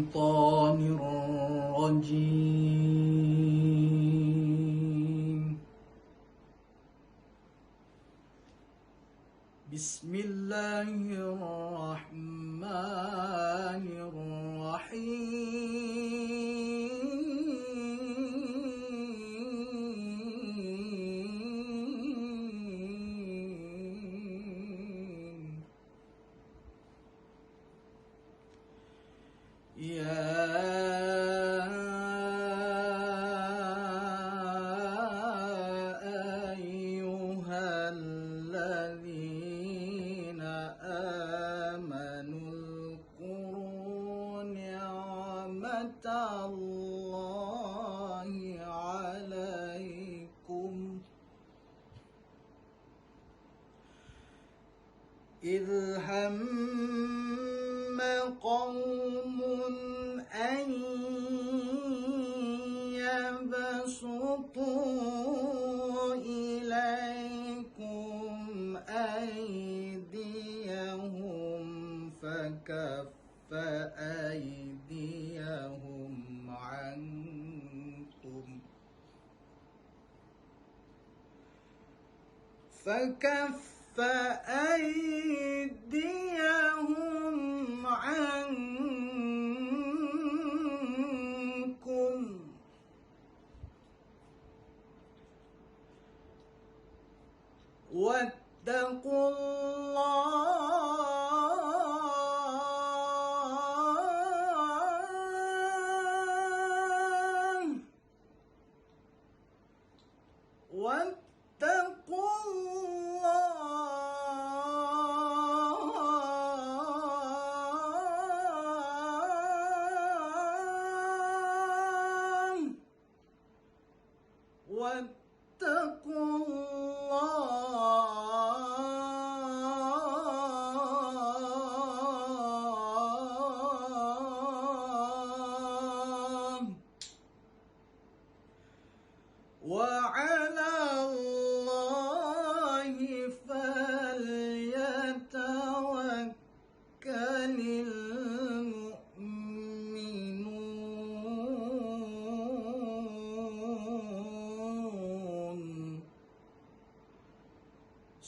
الشيطان الرجيم بسم الله الرحمن الرحيم يا أيها الذين آمنوا اذكروا نعمة الله عليكم إذ هم قوم أن يبسطوا إليكم أيديهم فكف أيديهم عنكم واتقوا الله وعلى الله فليتوكل المؤمنون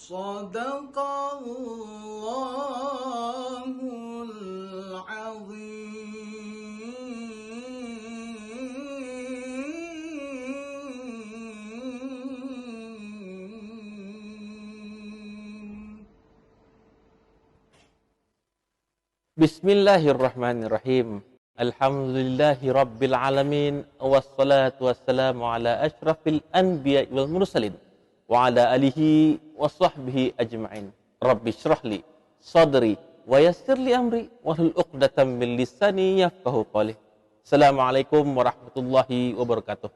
صدق الله العظيم. Bismillahirrahmanirrahim. Alhamdulillahi rabbil alamin. Wassalatu wassalamu ala asyrafil anbiya wal mursalin wa ala alihi wa sahbihi ajma'in. Rabbi syrahli sadri wa yassirli amri wahlul 'uqdatam min lisani yafqahu qawli. Assalamualaikum warahmatullahi wabarakatuh.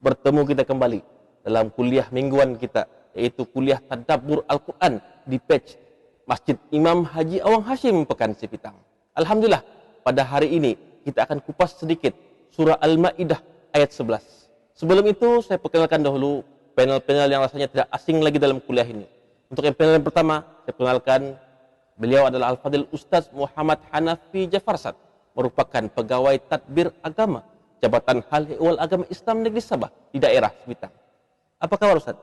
Bertemu kita kembali dalam kuliah mingguan kita, yaitu kuliah tadabbur Al-Quran di page Masjid Imam Haji Awang Hashim Pekan Sipitang. Alhamdulillah, pada hari ini kita akan kupas sedikit surah Al-Maidah ayat 11. Sebelum itu saya perkenalkan dahulu panel-panel yang rasanya tidak asing lagi dalam kuliah ini. Untuk yang panel yang pertama, saya perkenalkan beliau adalah Al-Fadil Ustaz Muhammad Hanafi Jafarsat, merupakan pegawai tadbir agama Jabatan Hal Ehwal Agama Islam Negeri Sabah di daerah Sipitang. Apa kabar Ustaz?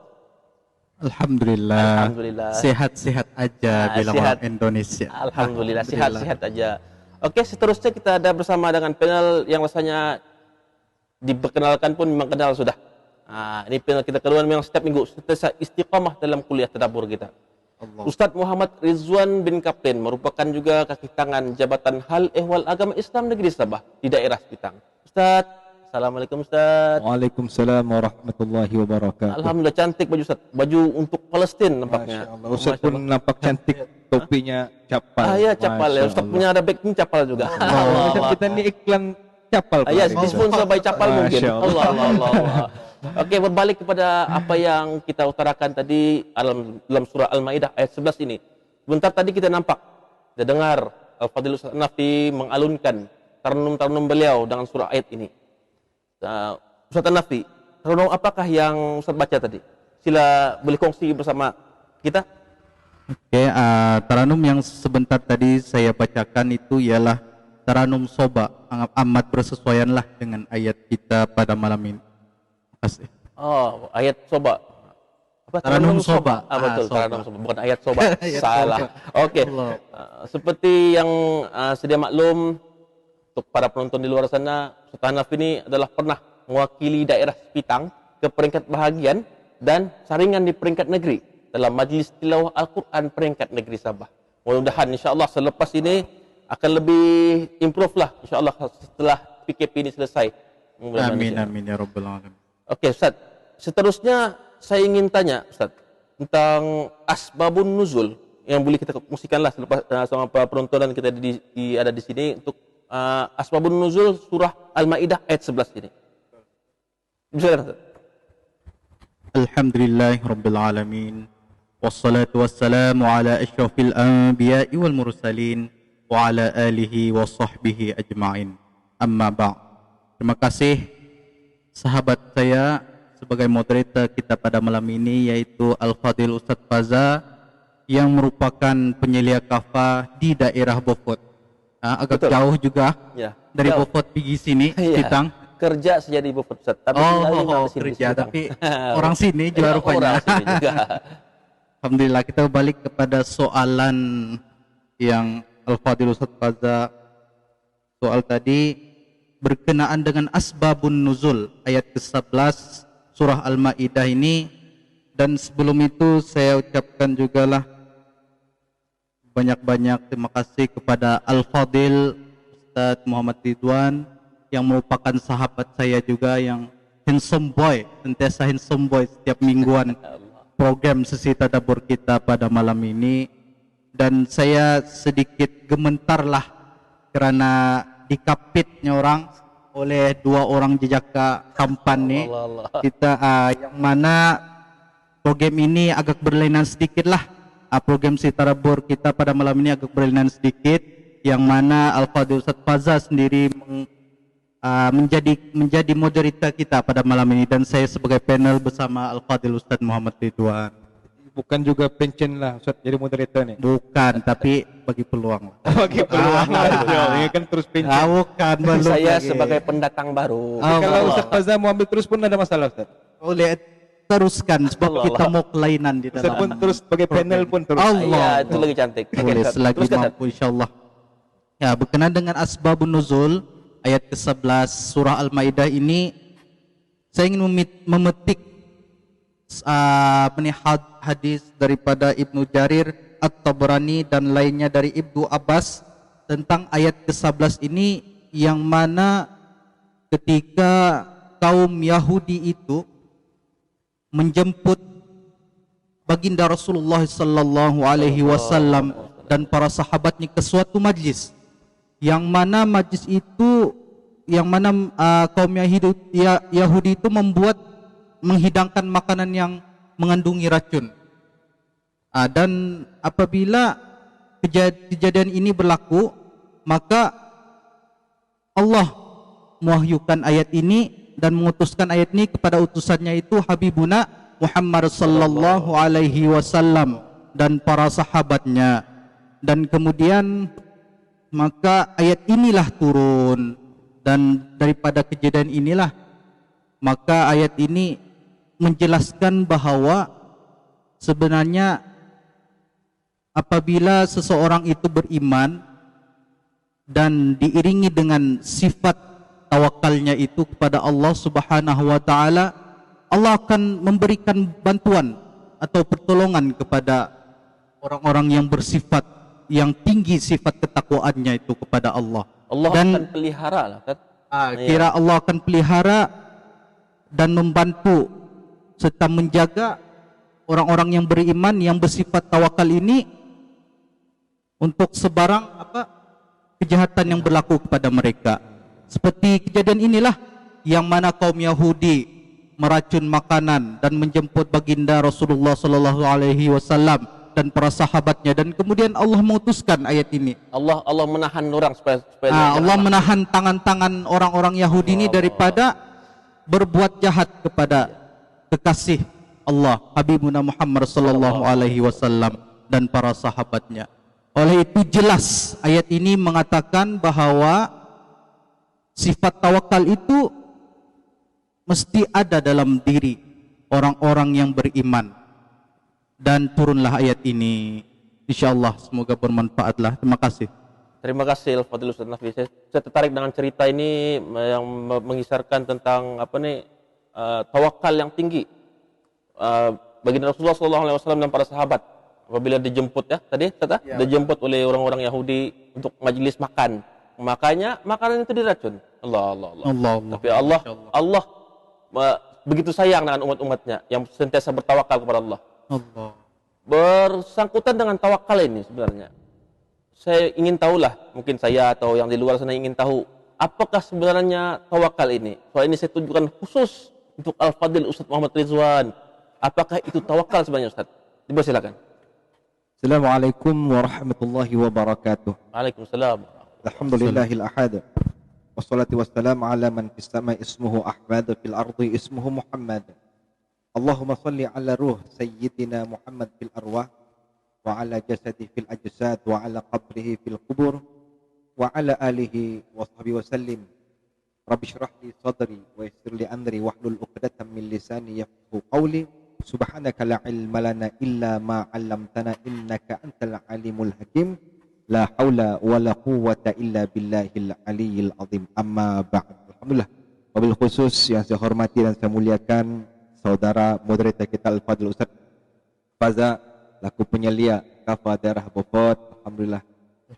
Alhamdulillah. Sehat-sehat aja bila orang Indonesia. Alhamdulillah, sehat-sehat aja. Oke, seterusnya kita ada bersama dengan panel yang rasanya diperkenalkan pun memang kenal sudah. Ini panel kita kedua memang setiap minggu istiqamah dalam kuliah tadabbur kita. Ustadz Muhammad Rizwan bin Kapten merupakan juga kaki tangan Jabatan Hal Ehwal Agama Islam Negeri Sabah di daerah Sipitang. Ustadz, Assalamualaikum Ustaz. Waalaikumsalam warahmatullahi wabarakatuh. Alhamdulillah, cantik baju Ustaz. Baju untuk Palestin nampaknya. Masya Allah. Ustaz pun nampak cantik. Topinya capal. Ya capal ya. Ustaz punya ada backing capal juga. Macam kita ni iklan capal. Ya, disponsor by capal mungkin. Allah. Allah. Oke, berbalik kepada apa yang kita utarakan tadi dalam surah Al-Maidah ayat 11 ini. Sebentar tadi kita nampak, kita dengar Al-Fadil Ustaz Nafi mengalunkan taranum-taranum beliau dengan surah ayat ini. Ustaz Nafi, taranum apakah yang Ustaz baca tadi? Sila boleh kongsi bersama kita. Oke, taranum yang sebentar tadi saya bacakan itu ialah Taranum Soba amat bersesuaianlah dengan ayat kita pada malam ini. Terima kasih. Oh, ayat soba. Apa? Taranum Soba. Betul, Soba. Taranum Soba, bukan ayat soba. Ayat Salah. soba. Oke. Allah. Seperti yang sedia maklum untuk para penonton di luar sana, Ustaz Hanaf ini adalah pernah mewakili daerah Sepitang ke peringkat bahagian dan saringan di peringkat negeri dalam majlis tilawah Al-Quran peringkat negeri Sabah. Mudah-mudahan insya-Allah selepas ini akan lebih improve lah insya-Allah setelah PKP ini selesai. Amin amin ya rabbal alamin. Okey Ustaz, seterusnya saya ingin tanya Ustaz tentang asbabun nuzul yang boleh kita kongsikanlah selepas sama penonton dan kita ada di sini untuk asbabun nuzul surah Al-Maidah ayat 11 ini. Bismillah. Alhamdulillahirabbil alamin. Wassalatu wassalamu ala asyrafil anbiya'i wal mursalin wa ala alihi wa sahbihi ajma'in. Amma ba'd. Terima kasih sahabat saya sebagai moderator kita pada malam ini, yaitu Al-Fadil Ustaz Faza yang merupakan penyelia kafah di daerah Beaufort. Agak Betul. jauh juga Ya. dari Jauh. Beaufort pergi sini, Ya. Sepitang. Kerja saja di Beaufort Ustaz, tapi tinggal di sini, di kerja, Sepitang. tapi orang sini juga Ya, rupanya. orang sini juga. Alhamdulillah, kita balik kepada soalan yang Al-Fadil Ustaz Faza. Soal tadi berkenaan dengan asbabun nuzul ayat ke-11 surah Al-Maidah ini, dan sebelum itu saya ucapkan jugalah banyak-banyak terima kasih kepada Al-Fadil Ustaz Muhammad Ridwan yang merupakan sahabat saya juga, yang handsome boy, sentiasa handsome boy setiap mingguan program sesi tadabbur kita pada malam ini. Dan saya sedikit gementarlah kerana dikapitnya orang oleh dua orang jejaka tampan nih. Allah. Kita yang mana program ini agak berlainan sedikit lah. Program sesi tadabbur kita pada malam ini agak berlainan sedikit, yang mana Al-Fadil Ustaz Faza sendiri menjadi moderator kita pada malam ini, dan saya sebagai panel bersama Al-Fadil Ustaz Muhammad Ridwan. Bukan juga pension lah Ustaz jadi moderator nih. Bukan, tapi bagi peluang. Bagi peluang. Ini kan terus pension. Bukan, belum Saya lagi. sebagai pendatang baru. Kalau Ustaz Faza mau ambil terus pun ada masalah Ustaz. Boleh teruskan sebab Allah. kita mau kelainan di Ustaz dalam. pun terus sebagai panel pun terus. Allah. Ya, itu lagi cantik. Oke, Boleh Ustaz. selagi Teruskan, Ustaz. mampu insyaallah. Ya, berkenaan dengan asbabun nuzul ayat ke-11 surah Al-Maidah ini, saya ingin memetik hadis daripada Ibnu Jarir At-Tabrani dan lainnya dari Ibnu Abbas tentang ayat ke-11 ini, yang mana ketika kaum Yahudi itu menjemput baginda Rasulullah sallallahu alaihi wasallam dan para sahabatnya ke suatu majlis, yang mana majlis itu kaum Yahudi itu menghidangkan makanan yang mengandungi racun. Dan apabila kejadian ini berlaku, maka Allah mewahyukan ayat ini dan mengutuskan ayat ini kepada utusannya itu Habibuna Muhammad sallallahu alaihi wasallam dan para sahabatnya. Dan kemudian maka ayat inilah turun, dan daripada kejadian inilah maka ayat ini menjelaskan bahawa sebenarnya apabila seseorang itu beriman dan diiringi dengan sifat tawakalnya itu kepada Allah Subhanahu wa taala, Allah akan memberikan bantuan atau pertolongan kepada orang-orang yang bersifat yang tinggi sifat ketakwaannya itu kepada Allah. Allah Dan akan pelihara lah kan. kira Allah akan pelihara dan membantu serta menjaga orang-orang yang beriman yang bersifat tawakal ini untuk sebarang kejahatan yang berlaku kepada mereka. Seperti kejadian inilah yang mana kaum Yahudi meracun makanan dan menjemput baginda Rasulullah sallallahu alaihi wasallam dan para sahabatnya, dan kemudian Allah mengutuskan ayat ini. Allah menahan orang supaya Allah menahan tangan-tangan orang-orang Yahudi ini daripada berbuat jahat kepada kekasih Allah Habibuna Muhammad sallallahu alaihi wasallam dan para sahabatnya. Oleh itu jelas ayat ini mengatakan bahwa sifat tawakal itu mesti ada dalam diri orang-orang yang beriman. Dan turunlah ayat ini. InsyaAllah semoga bermanfaatlah. Terima kasih. Terima kasih Al-Fadhil Ustaz Nafi. Saya tertarik dengan cerita ini yang mengisarkan tentang tawakal yang tinggi. Baginda Rasulullah SAW dan para sahabat apabila dijemput dijemput oleh orang-orang Yahudi untuk majelis makan. Makanya makanan itu diracun. Allah. Tapi Allah begitu sayang dengan umat-umatnya yang sentiasa bertawakal kepada Allah. Bersangkutan dengan tawakal ini sebenarnya, saya ingin tahulah, mungkin saya atau yang di luar sana ingin tahu, apakah sebenarnya tawakal ini? Soal ini saya tunjukkan khusus untuk Al-Fadhil Ustaz Muhammad Ridwan. Apakah itu tawakal sebenarnya Ustaz? Silakan. Assalamualaikum warahmatullahi wabarakatuh. Waalaikumsalam. Alhamdulillahil ahad. Wassalatu wassalamu ala man fis sama'i ismuhu Ahmad, fil ardi ismuhu Muhammad. Allahumma salli ala ruh sayyidina Muhammad fil arwah, wa ala jasadi fil ajsad, wa ala qabrihi fil qubur, wa ala alihi wa sahbihi wa sallim. Rabbi syrah li sadri wa yassir li amri wahlul 'uqdatam min lisani yafqahu qawli. Subhanaka la ilma lana illa ma 'allamtana innaka antal alimul hakim. La haula wa la quwwata illa billahil aliyyil azim. Amma ba'd. Alhamdulillah. Wabil khusus yang saya hormati dan saya muliakan saudara moderator kita Al-Fadhil Ustaz Faza laku penyelia Kafa Daerah Bofot. Alhamdulillah.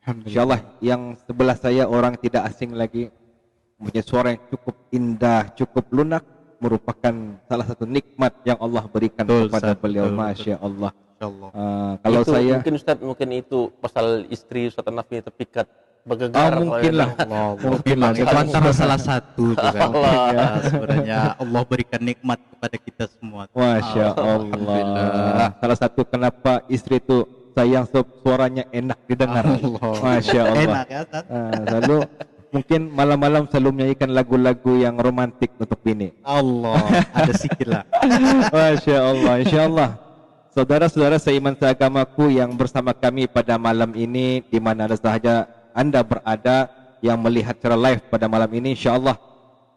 InsyaAllah yang sebelah saya orang tidak asing lagi, mempunyai suara yang cukup indah, cukup lunak, merupakan salah satu nikmat yang Allah berikan kepada beliau. Masya Allah. Kalau itu, saya mungkin itu pasal istri Ustaz Nafi terpikat bergegar. Mungkin lah. Itu antara salah satu juga. Sebenarnya Allah berikan nikmat kepada kita semua. Masya Allah. Salah satu kenapa istri itu sayang suaranya enak didengar. Masya Allah. Enak ya, Ustaz? Lalu mungkin malam-malam selalu menyanyikan lagu-lagu yang romantik untuk bini. Allah, ada sikit lah. Masya Allah. Insya Allah. Saudara-saudara seiman seagamaku yang bersama kami pada malam ini, di mana sahaja Anda berada yang melihat secara live pada malam ini, insya Allah,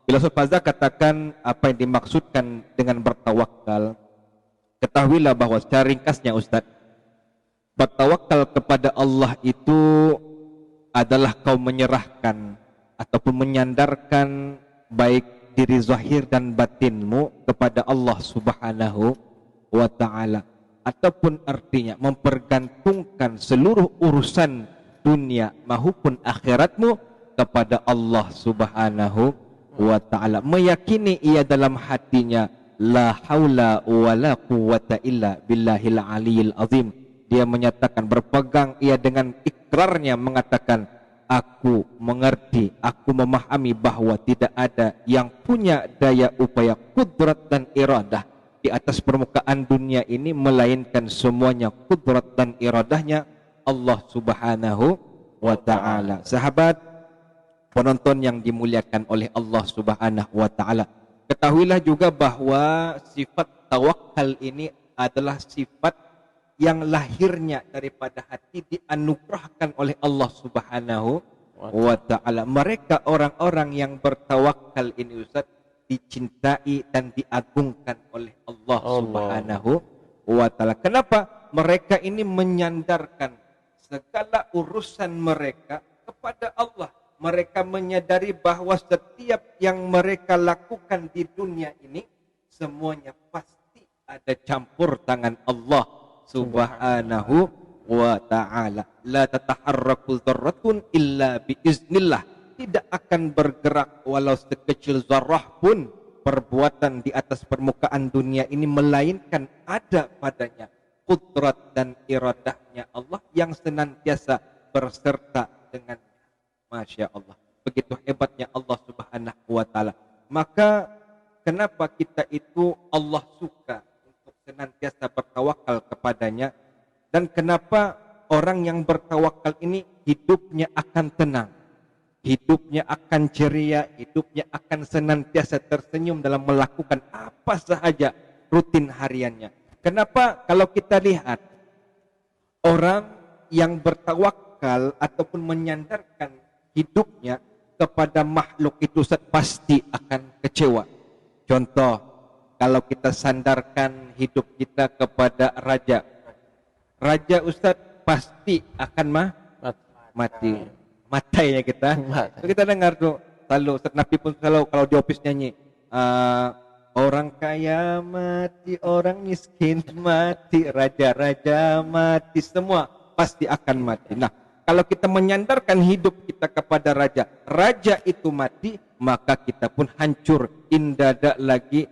bila Ustaz Faza katakan apa yang dimaksudkan dengan bertawakal, ketahuilah bahwa secara ringkasnya Ustaz, bertawakal kepada Allah itu adalah kau menyerahkan ataupun menyandarkan baik diri zahir dan batinmu kepada Allah Subhanahu wa ta'ala, ataupun artinya mempergantungkan seluruh urusan dunia maupun akhiratmu kepada Allah Subhanahu wa ta'ala, meyakini ia dalam hatinya la haula wa la quwwata illa billahil aliyil azim. Dia menyatakan, berpegang ia dengan ikrarnya mengatakan, aku mengerti, aku memahami bahwa tidak ada yang punya daya upaya, kudrat dan iradah di atas permukaan dunia ini melainkan semuanya kudrat dan iradahnya Allah Subhanahu wa ta'ala. Sahabat penonton yang dimuliakan oleh Allah Subhanahu wa ta'ala, ketahuilah juga bahwa sifat tawakal ini adalah sifat yang lahirnya daripada hati, dianugerahkan oleh Allah Subhanahu wa ta'ala. Mereka orang-orang yang bertawakal ini Ustaz, dicintai dan diagungkan oleh Allah Subhanahu wa ta'ala. Kenapa? Mereka ini menyandarkan segala urusan mereka kepada Allah. Mereka menyadari bahwa setiap yang mereka lakukan di dunia ini semuanya pasti ada campur tangan Allah Subhanahu wa ta'ala. La tataharraku dzarratun illa biiznillah. Tidak akan bergerak walau sekecil zarrah pun perbuatan di atas permukaan dunia ini melainkan ada padanya kudrat dan iradahnya Allah yang senantiasa berserta dengannya. Masya Allah. Begitu hebatnya Allah Subhanahu wa ta'ala. Maka kenapa kita itu Allah suka untuk senantiasa bertawakal kepadanya, dan kenapa orang yang bertawakal ini hidupnya akan tenang, hidupnya akan ceria, hidupnya akan senantiasa tersenyum dalam melakukan apa sahaja rutin hariannya. Kenapa? Kalau kita lihat orang yang bertawakal ataupun menyandarkan hidupnya kepada makhluk itu Ustaz, pasti akan kecewa. Contoh, kalau kita sandarkan hidup kita kepada raja, raja Ustaz pasti akan mati. Matainya kita. Kita dengar tuh selalu Ustaz Nabi pun selalu kalau di office nyanyi, orang kaya mati, orang miskin mati, raja-raja mati, semua pasti akan mati. Nah, kalau kita menyandarkan hidup kita kepada raja, raja itu mati, maka kita pun hancur. Indada lagi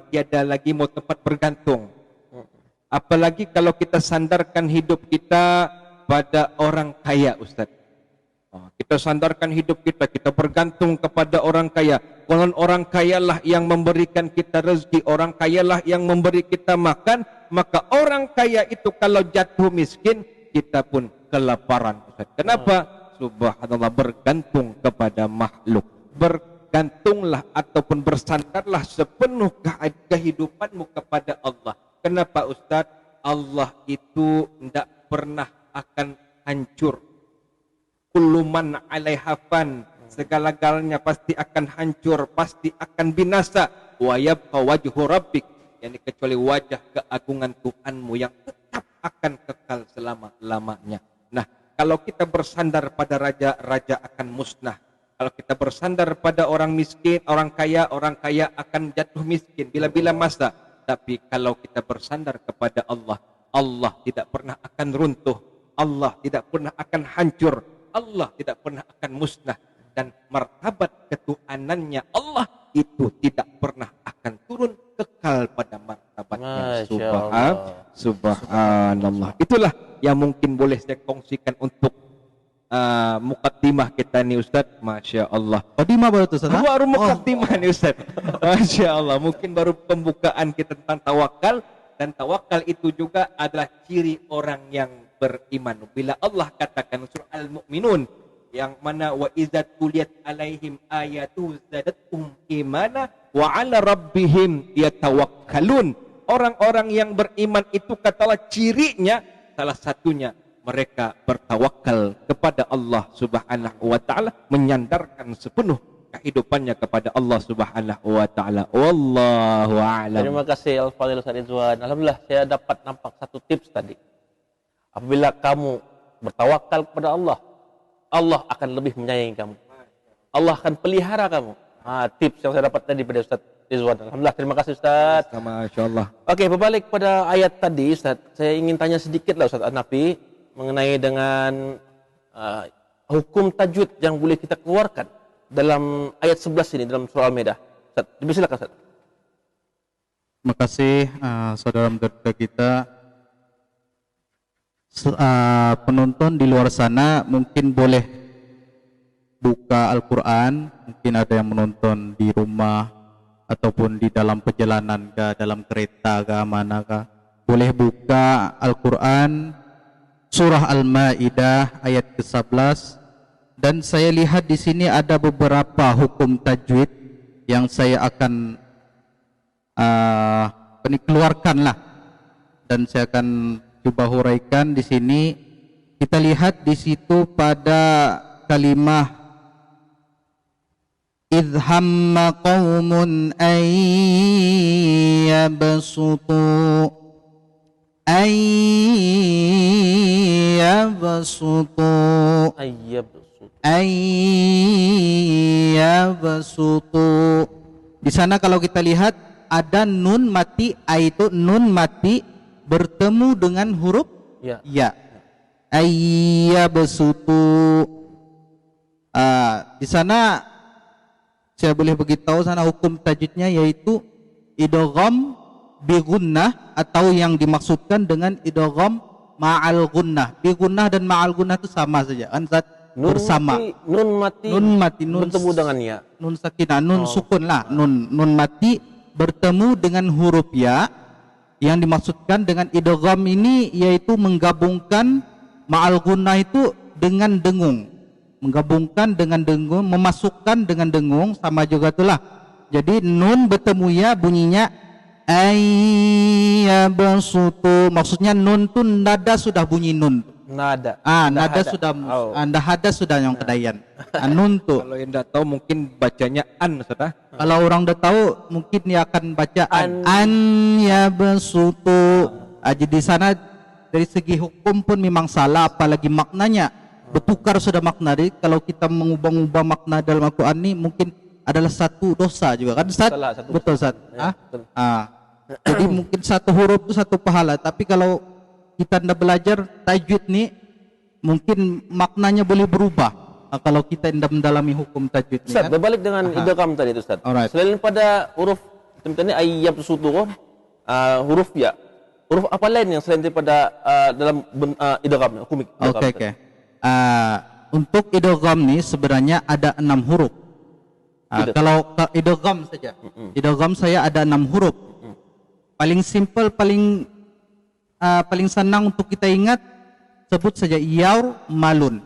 tiada lagi mau tempat bergantung. Apalagi kalau kita sandarkan hidup kita pada orang kaya, Ustaz. Kita sandarkan hidup kita, kita bergantung kepada orang kaya. Konon orang kayalah yang memberikan kita rezeki, orang kayalah yang memberi kita makan, maka orang kaya itu kalau jatuh miskin, kita pun kelaparan. Ustaz. Kenapa? Subhanallah, bergantung kepada makhluk. Bergantunglah ataupun bersandarlah sepenuh kehidupanmu kepada Allah. Kenapa Ustaz? Allah itu tidak pernah akan hancur. Kullu man 'alaiha fan, segala-galanya pasti akan hancur, pasti akan binasa. Wa yabqa wajhu rabbik, yakni kecuali wajah keagungan Tuhanmu yang tetap akan kekal selama-lamanya. Nah, kalau kita bersandar pada raja, raja akan musnah. Kalau kita bersandar pada orang miskin, orang kaya akan jatuh miskin bila-bila masa. Tapi kalau kita bersandar kepada Allah, Allah tidak pernah akan runtuh, Allah tidak pernah akan hancur, Allah tidak pernah akan musnah, dan martabat ketuhanannya Allah itu tidak pernah akan turun, kekal pada martabatnya. Subhanallah. Itulah yang mungkin boleh saya kongsikan untuk mukaddimah kita nih Ustaz. Masya Allah. Mukaddimah baru tu Ustaz? Baru mukaddimah nih Ustaz. Masya Allah. Mungkin baru pembukaan kita tentang tawakal, dan tawakal itu juga adalah ciri orang yang beriman. Bila Allah katakan surah Al-Mu'minun yang mana wa idza tuliyat alaihim ayatu zadatuhum imana wa 'ala rabbihim yatawakkalun. Orang-orang yang beriman itu katalah cirinya salah satunya mereka bertawakal kepada Allah Subhanahu wa taala, menyandarkan sepenuh kehidupannya kepada Allah Subhanahu wa taala. Wallahu a'lam. Terima kasih Al-Fadhil Ustaz Ridwan. Alhamdulillah saya dapat nampak satu tips tadi. Apabila kamu bertawakal kepada Allah, Allah akan lebih menyayangi kamu. Allah akan pelihara kamu. Tips yang saya dapat tadi pada Ustaz Ridwan. Alhamdulillah, terima kasih Ustaz. Masya Allah. Oke, berbalik pada ayat tadi Ustaz, saya ingin tanya sedikit lah Ustaz Nafi mengenai dengan hukum tajwid yang boleh kita keluarkan dalam ayat 11 ini dalam surah Al-Maidah. Ustaz, silakan Ustaz. Terima kasih saudara mendengar kita. Penonton di luar sana mungkin boleh buka Al-Quran, mungkin ada yang menonton di rumah ataupun di dalam perjalanan ke dalam kereta ke manakah, boleh buka Al-Quran surah Al-Maidah ayat ke-11, dan saya lihat di sini ada beberapa hukum tajwid yang saya akan keluarkan lah, dan saya akan coba huraikan di sini. Kita lihat di situ pada kalimah idh hamma qaumun ayyabsutu Di sana kalau kita lihat ada nun mati, itu nun mati bertemu dengan huruf ya. Ayyabsutu. Di sana saya boleh beritahu sana hukum tajwidnya yaitu idgham bi gunnah, atau yang dimaksudkan dengan idgham ma'al gunnah. Bi gunnah dan ma'al gunnah itu sama saja kan Ustaz? Bersama. Nun mati bertemu dengan ya. Nun sakinah, nun sukun lah. Nun mati bertemu dengan huruf ya. Yang dimaksudkan dengan idgham ini yaitu menggabungkan ma'al gunnah itu dengan dengung, menggabungkan dengan dengung, memasukkan dengan dengung, sama juga itulah. Jadi nun bertemu ya bunyinya ayyabsutu, maksudnya nun tu nada sudah bunyi nun, Nada. Nada sudah Anda ada sudah yang kedayan. Nun tuh. Kalau yang tidak tahu mungkin bacanya an, Ustaz. Kalau orang udah tahu mungkin dia akan baca an ya besutu. Jadi di sana dari segi hukum pun memang salah, apalagi maknanya bertukar sudah makna. Jadi kalau kita mengubah-ubah makna dalam Al-Quran ini mungkin adalah satu dosa juga kan Ustaz? Betul Ustaz. Ya, betul. Jadi mungkin satu huruf itu satu pahala, tapi kalau kita tidak belajar tajwid nih mungkin maknanya boleh berubah kalau kita tidak mendalami hukum tajwid nih. Ustaz, Kan? berbalik dengan idgham tadi itu Ustaz. Alright. Selain pada huruf ini ayyab sutu huruf ya. Huruf apa lain yang selain daripada dalam idgham hukum idgham? Oke. Untuk idgham nih sebenarnya ada 6 huruf. Kalau idgham saja. Idgham saya ada 6 huruf. Paling simple, paling senang untuk kita ingat, sebut saja yaur malun.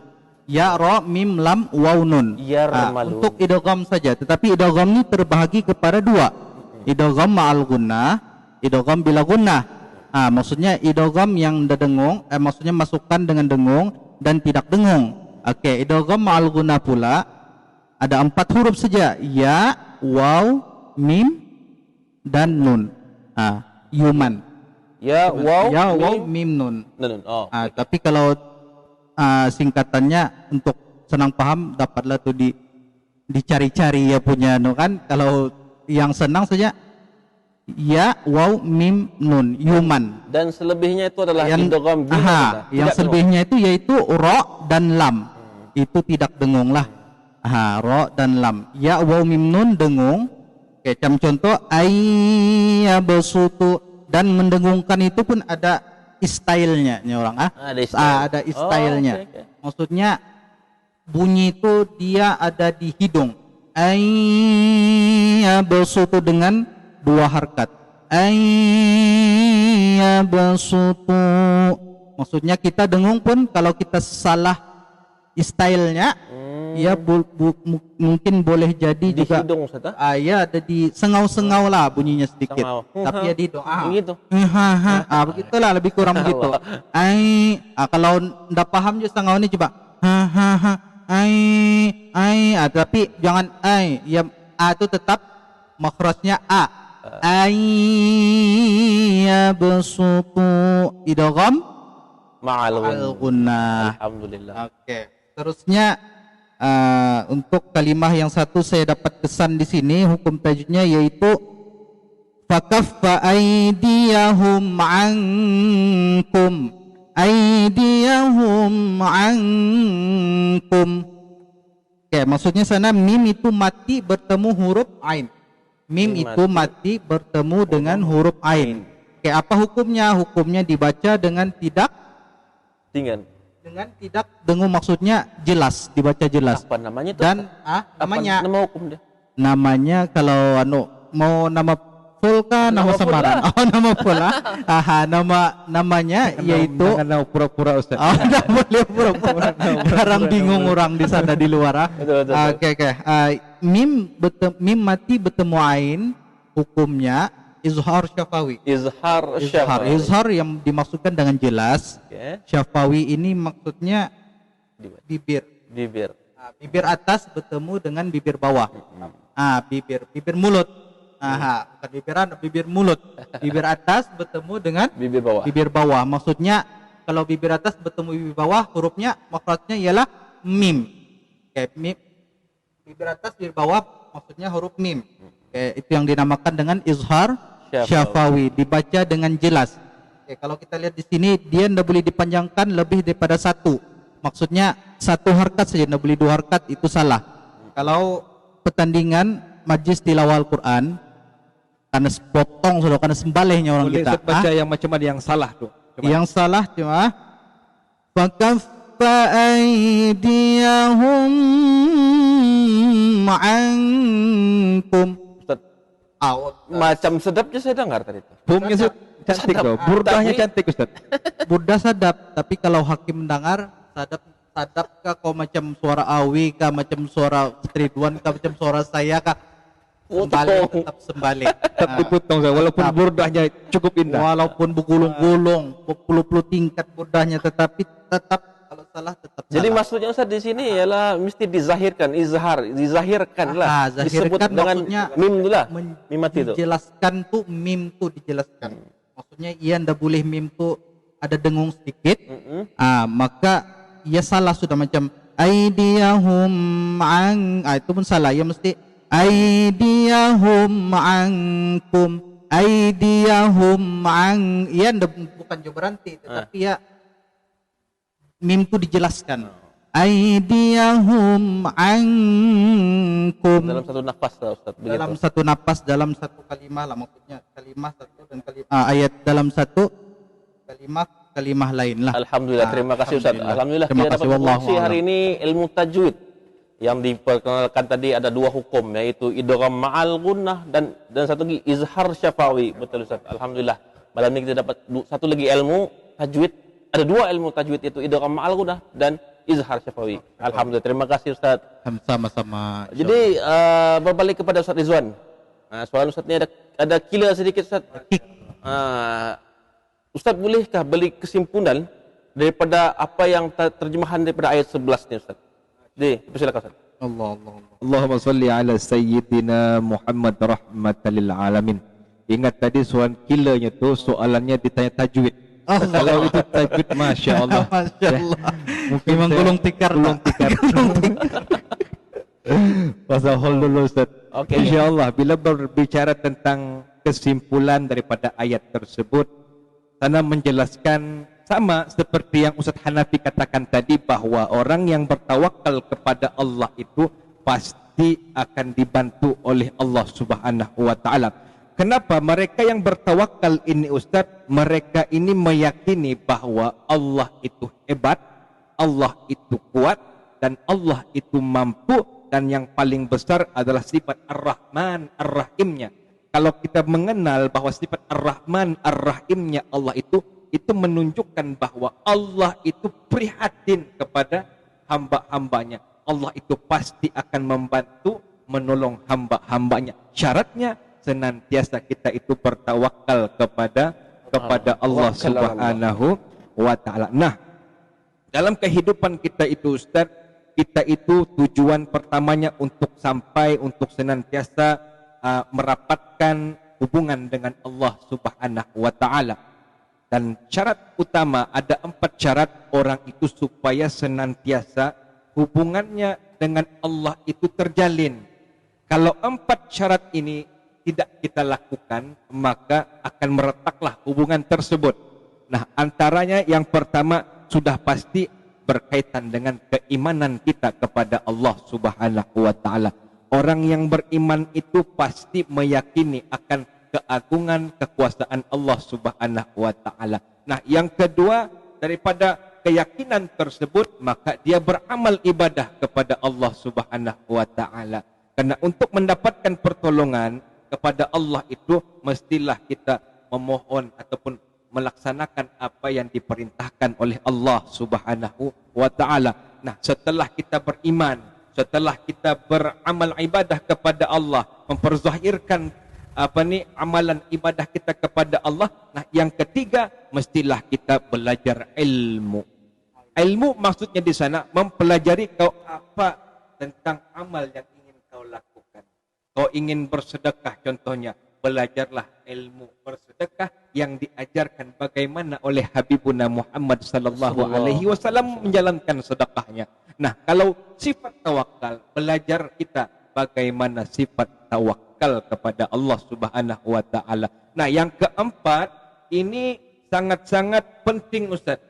Ya ra mim lam waw nun. Yarmalun. Untuk idgham saja, tetapi idgham ini terbahagi kepada 2. Idgham ma'al gunnah, idgham bila gunnah. Maksudnya idgham yang dengung, maksudnya masukkan dengan dengung dan tidak dengung. Oke, idgham ma'al gunnah pula ada 4 huruf saja, ya, waw, mim dan nun. Yuman. Ya waw mim nun. Nun. Tapi kalau singkatannya untuk senang paham dapatlah tuh dicari-cari ya punya kan. Kalau yang senang saja ya waw mim nun yuman. Dan selebihnya itu adalah idgham yang selebihnya itu yaitu ra dan lam. Itu tidak dengung lah. Ra dan lam. Ya waw mim nun dengung. Kayak contoh ayya besutu, dan mendengungkan itu pun ada stylenya nih orang ada stylenya. Okay. Maksudnya bunyi itu dia ada di hidung. Ayya besutu dengan 2 harkat. Ayya besutu. Maksudnya kita dengung pun kalau kita salah stylenya ya mungkin boleh jadi di juga hidung, ya ada di sengau-sengau lah bunyinya sedikit. Tapi ya di hidung. Begitu. Begitulah lebih kurang begitu. Kalau ndak paham juga sengau ini coba. Tapi jangan ya itu tetap makhrajnya ya besutu idgham ma'al gunnah. Alhamdulillah. Oke. Terusnya untuk kalimah yang satu saya dapat kesan di sini hukum tajwidnya yaitu fakaffa aydiyahum ankum Oke, maksudnya sana mim itu mati bertemu huruf ain. Mim itu mati bertemu dengan huruf ain. Oke, apa hukumnya? Hukumnya dibaca dengan tidak dengung, maksudnya jelas, dibaca jelas. Apa namanya itu? Dan namanya nama hukum dia? Namanya kalau mau nama full kah nama samaran? Nama full. Namanya yaitu nama pura-pura Ustaz. Enggak boleh pura-pura. Sekarang bingung orang di sana di luar. Oke. Mim mati bertemu ain, hukumnya izhar syafawi. Izhar yang dimaksudkan dengan jelas. Syafawi ini maksudnya bibir. Bibir atas bertemu dengan bibir bawah. Bibir mulut. Bukan bibir mulut. Bibir atas bertemu dengan bibir bawah. Maksudnya kalau bibir atas bertemu bibir bawah, hurufnya makhrajnya ialah mim. Mim. Bibir atas bibir bawah maksudnya huruf mim. Itu yang dinamakan dengan izhar syafawi, dibaca dengan jelas. Kalau kita lihat di sini dia tidak boleh dipanjangkan lebih daripada 1. Maksudnya 1 harkat saja, tidak boleh 2 harkat, itu salah. Kalau pertandingan majlis tilawah Al-Quran karena sepotong sudah, karena sembalehnya orang boleh kita. Baca yang macam mana yang salah tuh? Yang salah cuma fakaffa aydiyahum ankum. Macam sedapnya saya dengar tadi itu. Bumnya cantik loh, burdahnya cantik Ustaz. Burdah sadap, tapi kalau hakim mendengar sadap kah kau macam suara Awi kah, macam suara Ridwan kah, macam suara saya kah, Sembalik tetap sembalik. Tetap dipotong Ustaz, walaupun Tetap. burdahnya cukup indah. Walaupun bergulung-gulung, berpuluh-puluh tingkat burdahnya, tetapi tetap kalau salah tetap Jadi salah. maksudnya Ustaz di sini ialah mesti dizahirkan, dizahirkan lah. Zahirkan Disebut dengan maksudnya mim tu lah. Mim mati tu. dijelaskan tuh mim tuh dijelaskan. Maksudnya ia ndak boleh mim tuh ada dengung sedikit. Maka ia salah sudah, macam aidiyahum an, itu pun salah. Ya mesti aidiyahum ankum, aidiyahum an. Ia ndak, bukan jawab berhenti, tetapi ya mim itu dijelaskan. Aidiyahum ankum. Dalam satu nafas lah Ustaz. Begitu. Dalam satu napas, dalam satu kalimah lah, maksudnya kalimah satu dan kalimah ayat dalam satu kalimah lain lah. Alhamdulillah, terima kasih Ustaz. Alhamdulillah Terima kita kasih, dapat wallahu berkongsi hari a'lam. ini ilmu tajwid. Yang diperkenalkan tadi ada dua hukum, yaitu idgham ma'al gunnah dan satu lagi izhar syafawi. Betul Ustaz. Alhamdulillah. Malam ini kita dapat satu lagi ilmu tajwid. Ada dua ilmu tajwid, yaitu idgham ma'al gunnah dan izhar syafawi. Alhamdulillah. Terima kasih Ustaz. Sama-sama. Jadi berbalik kepada Ustaz Rizwan. Soalan Ustaz ni ada killer sedikit Ustaz. Ustaz bolehkah beri kesimpulan daripada apa yang terjemahan daripada ayat 11 ni Ustaz? Jadi, silakan Ustaz. Allah. Allahumma salli ala sayyidina Muhammad rahmatan lil alamin. Ingat tadi soalan killernya tu soalannya ditanya tajwid. Kalau itu tajwid Masya Allah. Masya Allah. Mungkin Memang saya gulung tikar. gulung tikar. Pasal hol dulu Ustaz. Okey. InsyaAllah bila berbicara tentang kesimpulan daripada ayat tersebut, sana menjelaskan sama seperti yang Ustaz Hanafi katakan tadi, bahwa orang yang bertawakal kepada Allah itu pasti akan dibantu oleh Allah Subhanahu wa taala. Kenapa mereka yang bertawakal ini Ustaz? Mereka ini meyakini bahwa Allah itu hebat, Allah itu kuat, dan Allah itu mampu, dan yang paling besar adalah sifat Ar-Rahman Ar-Rahimnya. Kalau kita mengenal bahwa sifat Ar-Rahman Ar-Rahimnya Allah itu menunjukkan bahwa Allah itu prihatin kepada hamba-hambanya. Allah itu pasti akan membantu, menolong hamba-hambanya. Syaratnya senantiasa kita itu bertawakal kepada Allah Subhanahu wa taala. Nah, dalam kehidupan kita itu Ustaz, kita itu tujuan pertamanya untuk senantiasa merapatkan hubungan dengan Allah Subhanahu wa taala. Dan syarat utama, ada 4 syarat orang itu supaya senantiasa hubungannya dengan Allah itu terjalin. Kalau 4 syarat ini tidak kita lakukan, maka akan meretaklah hubungan tersebut. Nah, antaranya yang pertama sudah pasti berkaitan dengan keimanan kita kepada Allah Subhanahu wa taala. Orang yang beriman itu pasti meyakini akan keagungan kekuasaan Allah Subhanahu wa taala. Nah, yang kedua daripada keyakinan tersebut, maka dia beramal ibadah kepada Allah Subhanahu wa taala. Karena untuk mendapatkan pertolongan kepada Allah itu mestilah kita memohon ataupun melaksanakan apa yang diperintahkan oleh Allah Subhanahu wa taala. Nah, setelah kita beriman, setelah kita beramal ibadah kepada Allah, memperzahirkan amalan ibadah kita kepada Allah. Nah, yang ketiga mestilah kita belajar ilmu. Ilmu maksudnya di sana mempelajari kau apa tentang amal yang ingin kau lakukan. Kau ingin bersedekah contohnya, belajarlah ilmu bersedekah yang diajarkan bagaimana oleh Habibuna Muhammad sallallahu alaihi wasallam menjalankan sedekahnya. Nah, kalau sifat tawakal, belajar kita bagaimana sifat tawakal kepada Allah Subhanahu wa taala. Nah, yang keempat ini sangat-sangat penting Ustaz,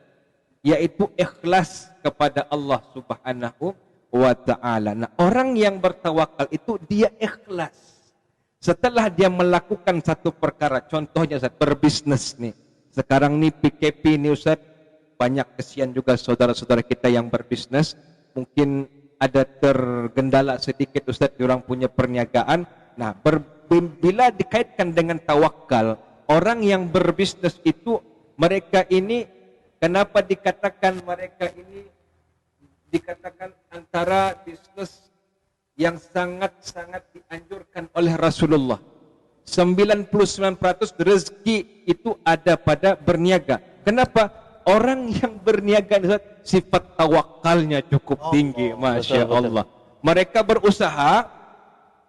yaitu ikhlas kepada Allah Subhanahu wa taala. Nah, orang yang bertawakal itu dia ikhlas. Setelah dia melakukan satu perkara, contohnya Ustaz, berbisnis nih. Sekarang nih PKP nih Ustaz, banyak kesian juga saudara-saudara kita yang berbisnis, mungkin ada tergendala sedikit Ustaz, diorang punya perniagaan. Nah, bila dikaitkan dengan tawakal, orang yang berbisnis itu, mereka ini, kenapa dikatakan mereka ini dikatakan antara bisnis yang sangat-sangat dianjurkan oleh Rasulullah. 99% rezeki itu ada pada berniaga. Kenapa? Orang yang berniaga sifat tawakalnya cukup tinggi, Masya Allah. Mereka berusaha,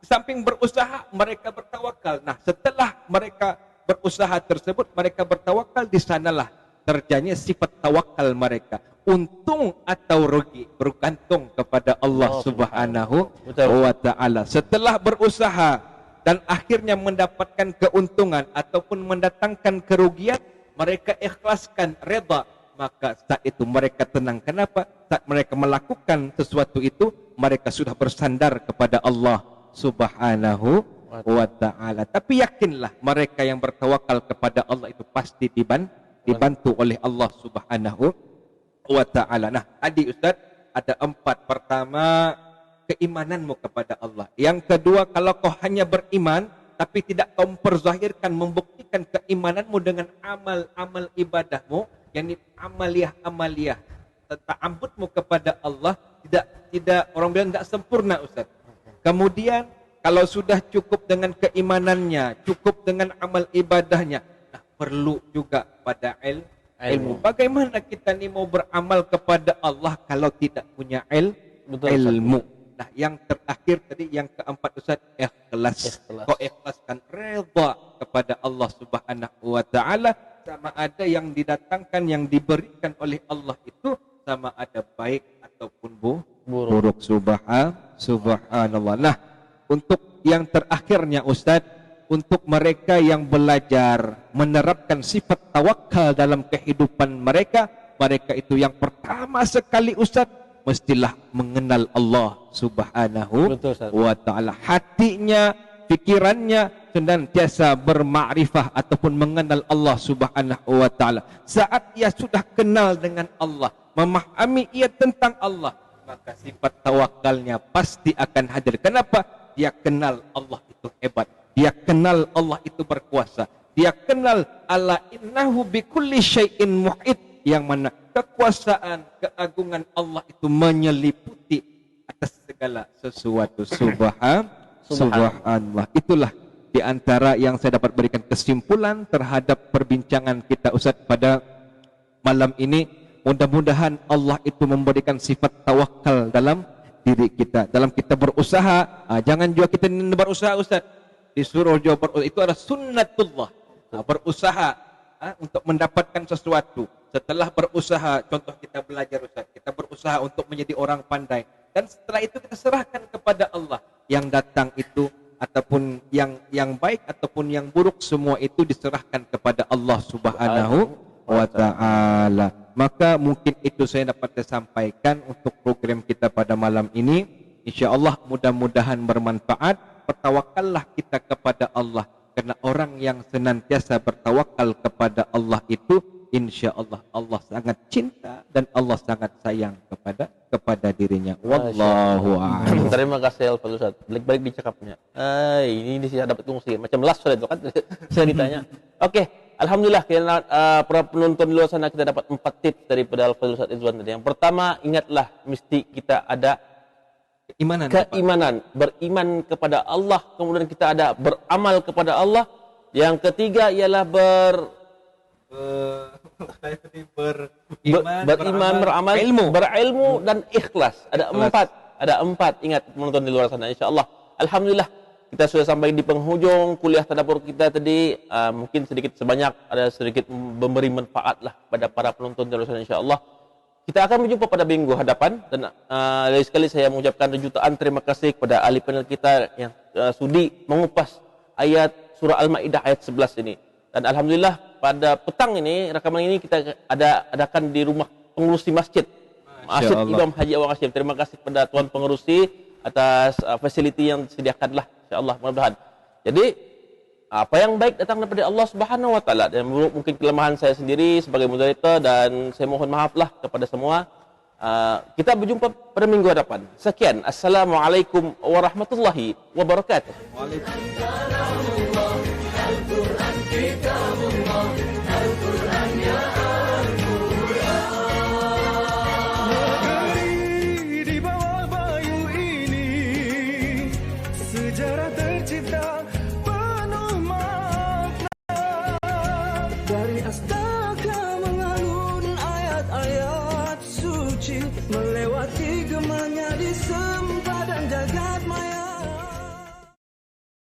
di samping berusaha mereka bertawakal. Nah, setelah mereka berusaha tersebut, mereka bertawakal, di sanalah terjadinya sifat tawakal mereka. Untung atau rugi bergantung kepada Allah Subhanahu wa Ta'ala. Setelah berusaha dan akhirnya mendapatkan keuntungan ataupun mendatangkan kerugian, mereka ikhlaskan, reda, maka saat itu mereka tenang. Kenapa? Saat mereka melakukan sesuatu itu, mereka sudah bersandar kepada Allah Subhanahu wa Ta'ala. Tapi yakinlah, mereka yang bertawakal kepada Allah itu pasti dibantu oleh Allah Subhanahu wa Ta'ala. Nah, tadi Ustaz ada 4. Pertama, keimananmu kepada Allah. Yang kedua, kalau kau hanya beriman tapi tidak kau memperzahirkan, membuktikan keimananmu dengan amal-amal ibadahmu, yakni amaliyah ta'abbudmu kepada Allah, tidak orang bilang tidak sempurna, Ustaz. Kemudian kalau sudah cukup dengan keimanannya, cukup dengan amal ibadahnya, nah perlu juga pada ilmu. Bagaimana kita ni mau beramal kepada Allah kalau tidak punya ilmu? Nah, yang terakhir tadi, yang keempat Ustaz, ikhlas. Kau ikhlaskan, reda kepada Allah Subhanahu wa Ta'ala, sama ada yang didatangkan, yang diberikan oleh Allah itu sama ada baik ataupun buruk. Subhanallah. Nah, untuk yang terakhirnya Ustaz, untuk mereka yang belajar menerapkan sifat tawakal dalam kehidupan mereka itu yang pertama sekali Ustaz, mestilah mengenal Allah Subhanahu wa Ta'ala. Hatinya, pikirannya senantiasa bermakrifah ataupun mengenal Allah Subhanahu wa Ta'ala. Saat ia sudah kenal dengan Allah, memahami ia tentang Allah, maka sifat tawakalnya pasti akan hadir. Kenapa? Dia kenal Allah itu hebat, dia kenal Allah itu berkuasa, dia kenal ala innahu bikulli syai'in muhit, yang mana kekuasaan, keagungan Allah itu menyeliputi atas segala sesuatu. Subhanallah. Itulah di antara yang saya dapat berikan kesimpulan terhadap perbincangan kita Ustaz pada malam ini. Mudah-mudahan Allah itu memberikan sifat tawakal dalam diri kita. Dalam kita berusaha, jangan juga kita berusaha Ustaz, disuruh juga berusaha, itu adalah sunnatullah. Berusaha untuk mendapatkan sesuatu. Setelah berusaha, contoh kita belajar Ustaz, kita berusaha untuk menjadi orang pandai, dan setelah itu kita serahkan kepada Allah. Yang datang itu ataupun yang baik ataupun yang buruk, semua itu diserahkan kepada Allah Subhanahu wa Ta'ala. Maka mungkin itu saya dapat sampaikan untuk program kita pada malam ini. InsyaAllah mudah-mudahan bermanfaat. Bertawakallah kita kepada Allah, karena orang yang senantiasa bertawakal kepada Allah itu, insya Allah Allah sangat cinta dan Allah sangat sayang kepada dirinya. Wallahu a'lam. Terima kasih Al-Fadhil Ustaz. Balik-balik dicakapnya. Ini saya dapat fungsi macam las sudah itu kan saya ditanya. Oke, alhamdulillah para penonton di luar sana kita dapat 4 tips daripada Al-Fadhil Ustaz Izwan tadi. Yang pertama, ingatlah mesti kita ada keimanan, beriman kepada Allah, kemudian kita ada beramal kepada Allah. Yang ketiga ialah beriman, beramal, berilmu dan ikhlas. Ada 4. Ingat menonton di luar sana, insyaallah. Alhamdulillah kita sudah sampai di penghujung kuliah tadabbur kita tadi. Mungkin sedikit sebanyak ada sedikit memberi manfaat lah pada para penonton di luar sana, insyaallah. Kita akan berjumpa pada minggu hadapan, dan lagi sekali saya mengucapkan jutaan terima kasih kepada ahli panel kita yang sudi mengupas ayat surah Al-Maidah ayat 11 ini. Dan alhamdulillah pada petang ini, rekaman ini kita adakan di rumah pengurusi masjid Imam Haji Awang Hashim. Terima kasih kepada tuan pengurusi atas fasiliti yang disediakanlah, insyaallah mudah-mudahan. Jadi apa yang baik datang daripada Allah Subhanahu wa Ta'ala, dan mungkin kelemahan saya sendiri sebagai moderator, dan saya mohon maaflah kepada semua. Kita berjumpa pada minggu hadapan. Sekian, assalamualaikum warahmatullahi wabarakatuh. Negeri di bawah bayu ini ayat suci melewati gemanya di sempadan jagat maya.